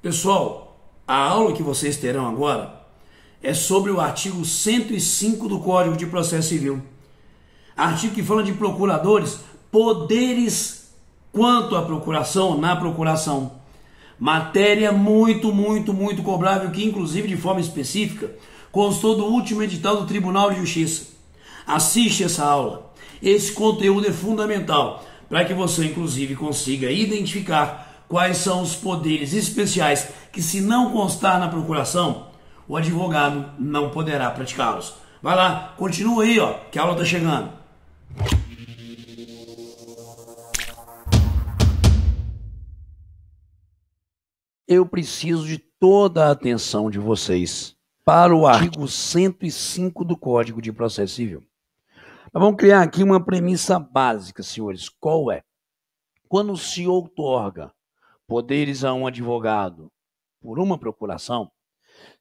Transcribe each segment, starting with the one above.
Pessoal, a aula que vocês terão agora é sobre o artigo 105 do Código de Processo Civil. Artigo que fala de procuradores, poderes quanto à procuração, na procuração. Matéria muito cobrável que, inclusive, de forma específica, constou do último edital do Tribunal de Justiça. Assiste essa aula. Esse conteúdo é fundamental para que você, inclusive, consiga identificar quais são os poderes especiais que, se não constar na procuração, o advogado não poderá praticá-los. Vai lá, continua aí, que a aula está chegando. Eu preciso de toda a atenção de vocês para o artigo 105 do Código de Processo Civil. Nós vamos criar aqui uma premissa básica, senhores. Qual é? Quando se outorga poderes a um advogado por uma procuração,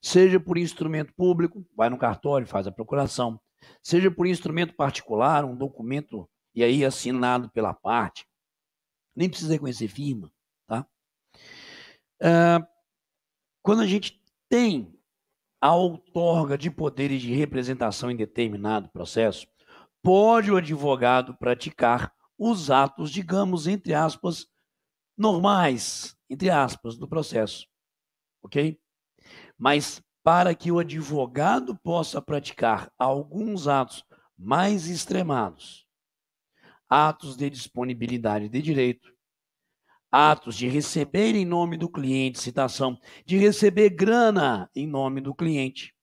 seja por instrumento público, vai no cartório, faz a procuração, seja por instrumento particular, um documento, e aí assinado pela parte, nem precisa reconhecer firma, tá? Quando a gente tem a outorga de poderes de representação em determinado processo, pode o advogado praticar os atos, digamos, entre aspas, normais, entre aspas, do processo, ok? Mas para que o advogado possa praticar alguns atos mais extremados, atos de disponibilidade de direito, atos de receber em nome do cliente citação, de receber grana em nome do cliente,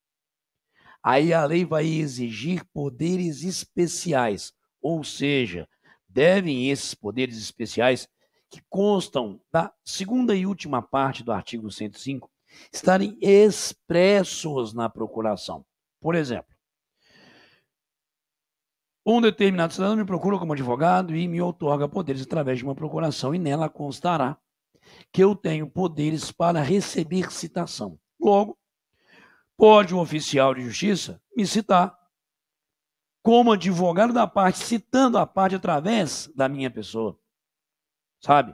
aí a lei vai exigir poderes especiais, ou seja, devem esses poderes especiais que constam da segunda e última parte do artigo 105 estarem expressos na procuração. Por exemplo, um determinado cidadão me procura como advogado e me outorga poderes através de uma procuração, e nela constará que eu tenho poderes para receber citação. Logo, pode um oficial de justiça me citar como advogado da parte, citando a parte através da minha pessoa, sabe?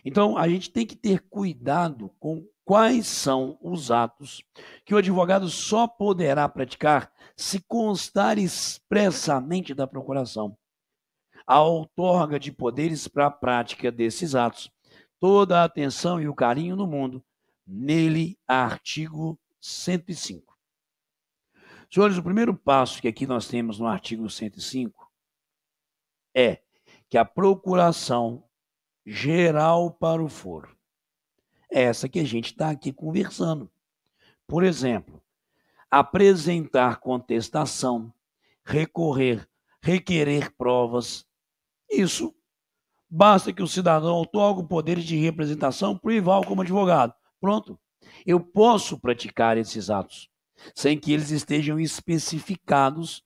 Então, a gente tem que ter cuidado com quais são os atos que o advogado só poderá praticar se constar expressamente da procuração a outorga de poderes para a prática desses atos. Toda a atenção e o carinho do mundo nele, artigo 105. Senhores, o primeiro passo que aqui nós temos no artigo 105 é que a procuração geral para o foro é essa que a gente está aqui conversando. Por exemplo, apresentar contestação, requerer provas. Isso basta que o cidadão outorgue poderes de representação para o rival como advogado. Pronto. Eu posso praticar esses atos sem que eles estejam especificados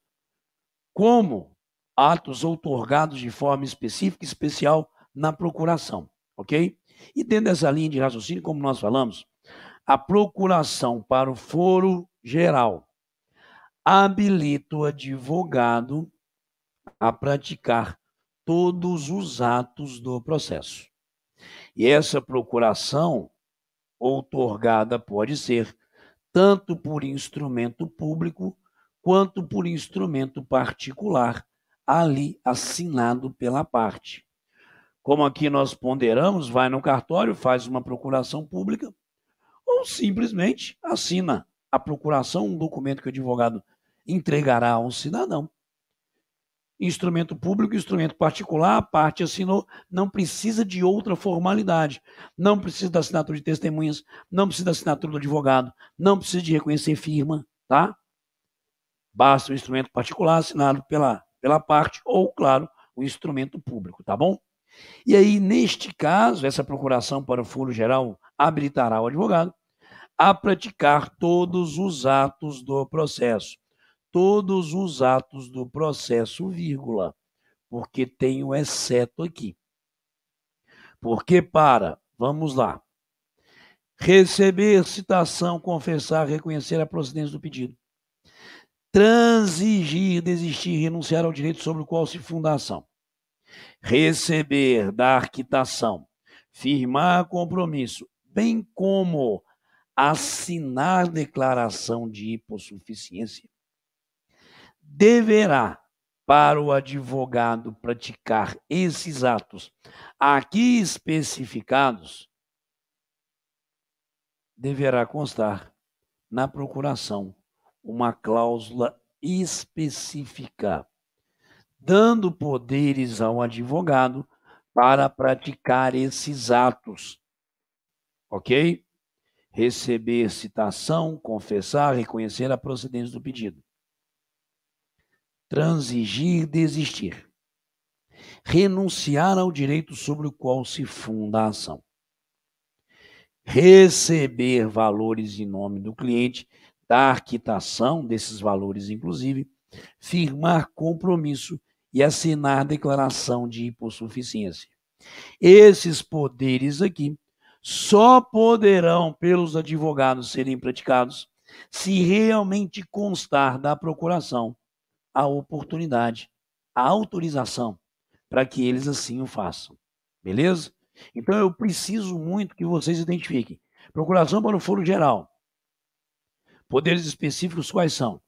como atos outorgados de forma específica e especial na procuração, ok? E dentro dessa linha de raciocínio, como nós falamos, a procuração para o foro geral habilita o advogado a praticar todos os atos do processo. E essa procuração outorgada pode ser tanto por instrumento público quanto por instrumento particular, ali assinado pela parte. Como aqui nós ponderamos, vai no cartório, faz uma procuração pública, ou simplesmente assina a procuração, um documento que o advogado entregará ao cidadão. Instrumento público, instrumento particular, a parte assinou, não precisa de outra formalidade, não precisa da assinatura de testemunhas, não precisa da assinatura do advogado, não precisa de reconhecer firma, tá? Basta o instrumento particular assinado pela parte ou, claro, o instrumento público, tá bom? E aí, neste caso, essa procuração para o foro geral habilitará o advogado a praticar todos os atos do processo. Todos os atos do processo, vírgula, porque tem o exceto aqui. Porque vamos lá, receber citação, confessar, reconhecer a procedência do pedido, transigir, desistir, renunciar ao direito sobre o qual se funda a ação, receber, dar quitação, firmar compromisso, bem como assinar declaração de hipossuficiência, deverá, para o advogado praticar esses atos aqui especificados, deverá constar na procuração uma cláusula específica, dando poderes ao advogado para praticar esses atos, ok? Receber citação, confessar, reconhecer a procedência do pedido. Transigir, desistir. Renunciar ao direito sobre o qual se funda a ação. Receber valores em nome do cliente, dar quitação desses valores, inclusive, firmar compromisso e assinar declaração de hipossuficiência. Esses poderes aqui só poderão, pelos advogados, serem praticados se realmente constar da procuração a oportunidade, a autorização para que eles assim o façam. Beleza? Então eu preciso muito que vocês identifiquem. Procuração para o foro geral. Poderes específicos quais são?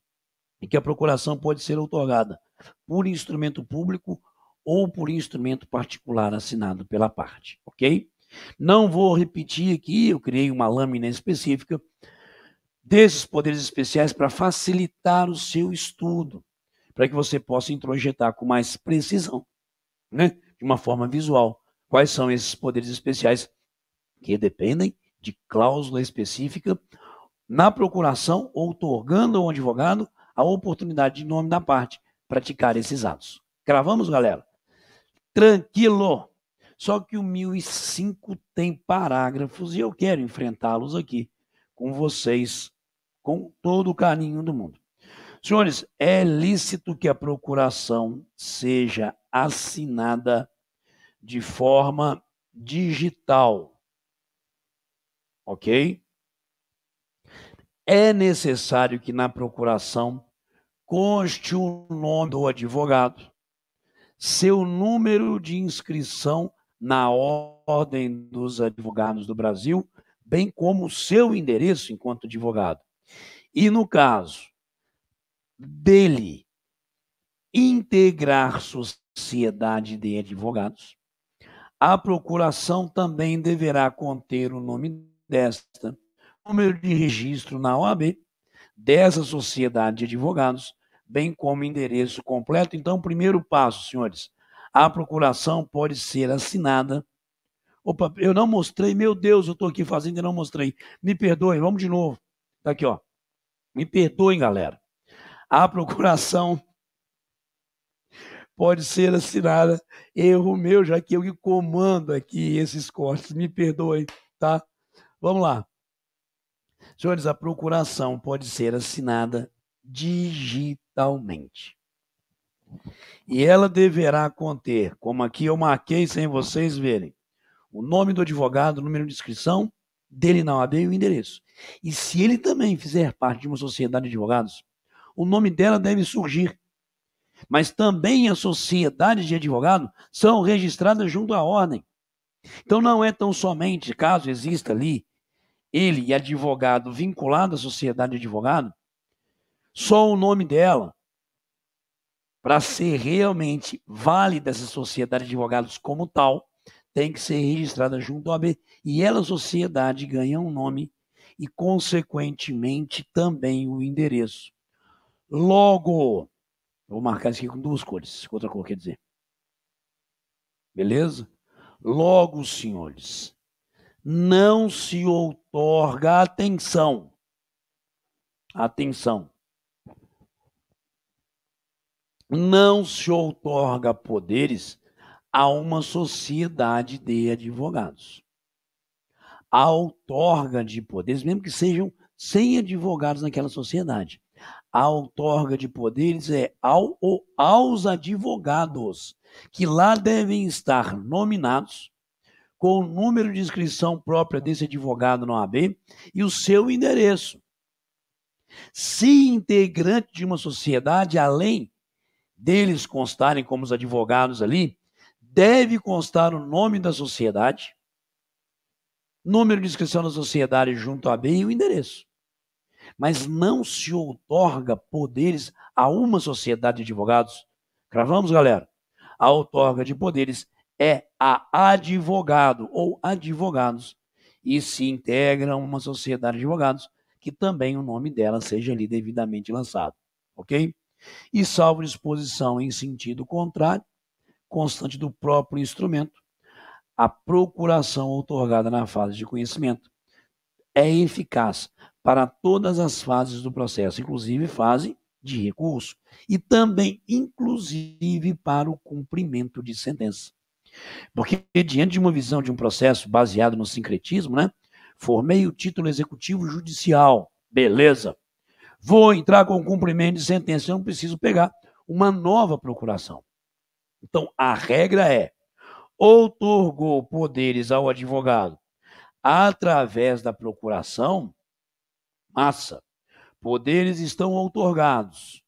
E que a procuração pode ser outorgada por instrumento público ou por instrumento particular assinado pela parte, ok? Não vou repetir aqui, eu criei uma lâmina específica desses poderes especiais para facilitar o seu estudo, para que você possa introjetar com mais precisão, né, de uma forma visual, quais são esses poderes especiais que dependem de cláusula específica na procuração, outorgando ao advogado a oportunidade de nome da parte praticar esses atos. Gravamos, galera? Tranquilo! Só que o 1005 tem parágrafos e eu quero enfrentá-los aqui com vocês com todo o carinho do mundo. Senhores, é lícito que a procuração seja assinada de forma digital, ok? É necessário que na procuração conste o nome do advogado, seu número de inscrição na Ordem dos Advogados do Brasil, bem como o seu endereço enquanto advogado. E no caso dele integrar sociedade de advogados, a procuração também deverá conter o nome desta, número de registro na OAB, dessa sociedade de advogados, bem como endereço completo. Então, primeiro passo, senhores, a procuração pode ser assinada. Opa, eu não mostrei, meu Deus, eu estou aqui fazendo e não mostrei. Me perdoem, vamos de novo. Tá aqui, ó. Me perdoem, galera. A procuração pode ser assinada, erro meu, já que eu que comando aqui esses cortes. Me perdoem, tá? Vamos lá. Senhores, a procuração pode ser assinada digitalmente. E ela deverá conter, como aqui eu marquei sem vocês verem, o nome do advogado, o número de inscrição dele na OAB e o endereço. E se ele também fizer parte de uma sociedade de advogados, o nome dela deve surgir. Mas também as sociedades de advogado são registradas junto à ordem. Então não é tão somente, caso exista ali, ele e advogado vinculado à sociedade de advogado, só o nome dela, para ser realmente válida essa sociedade de advogados como tal, tem que ser registrada junto à OAB. E ela, a sociedade, ganha um nome e, consequentemente, também o endereço. Logo, vou marcar isso aqui com duas cores, outra cor quer dizer. Beleza? Logo, senhores, não se outorga atenção. Atenção. Não se outorga poderes a uma sociedade de advogados. A outorga de poderes, mesmo que sejam 100 advogados naquela sociedade, a outorga de poderes é aos advogados, que lá devem estar nominados, com o número de inscrição própria desse advogado na OAB e o seu endereço. Se integrante de uma sociedade, além deles constarem como os advogados ali, deve constar o nome da sociedade, número de inscrição da sociedade junto à BEI e o endereço. Mas não se outorga poderes a uma sociedade de advogados. Cravamos, galera? A outorga de poderes é a advogado ou advogados e se integram uma sociedade de advogados que também o nome dela seja ali devidamente lançado, ok? E salvo disposição em sentido contrário, constante do próprio instrumento, a procuração outorgada na fase de conhecimento é eficaz para todas as fases do processo, inclusive fase de recurso, e também, inclusive, para o cumprimento de sentença. Porque, diante de uma visão de um processo baseado no sincretismo, né? Formei o título executivo judicial, beleza. Vou entrar com o cumprimento de sentença, eu não preciso pegar uma nova procuração. Então, a regra é: outorgou poderes ao advogado através da procuração, massa, poderes estão outorgados.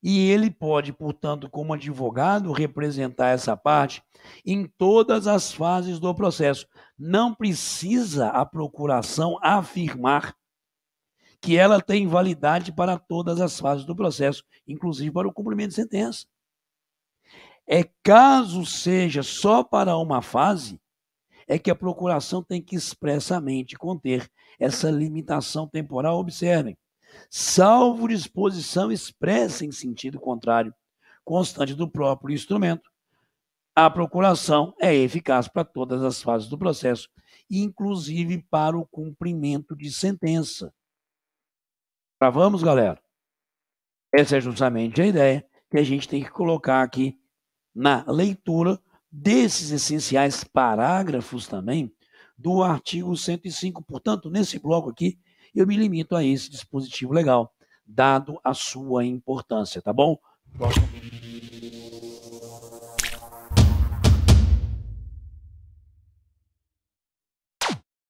E ele pode, portanto, como advogado, representar essa parte em todas as fases do processo. Não precisa a procuração afirmar que ela tem validade para todas as fases do processo, inclusive para o cumprimento de sentença. É caso seja só para uma fase, é que a procuração tem que expressamente conter essa limitação temporal. Observem, salvo disposição expressa em sentido contrário, constante do próprio instrumento, a procuração é eficaz para todas as fases do processo, inclusive para o cumprimento de sentença. Vamos, galera? Essa é justamente a ideia que a gente tem que colocar aqui na leitura desses essenciais parágrafos também do artigo 105. Portanto, nesse bloco aqui, eu me limito a esse dispositivo legal, dado a sua importância, tá bom? Próximo.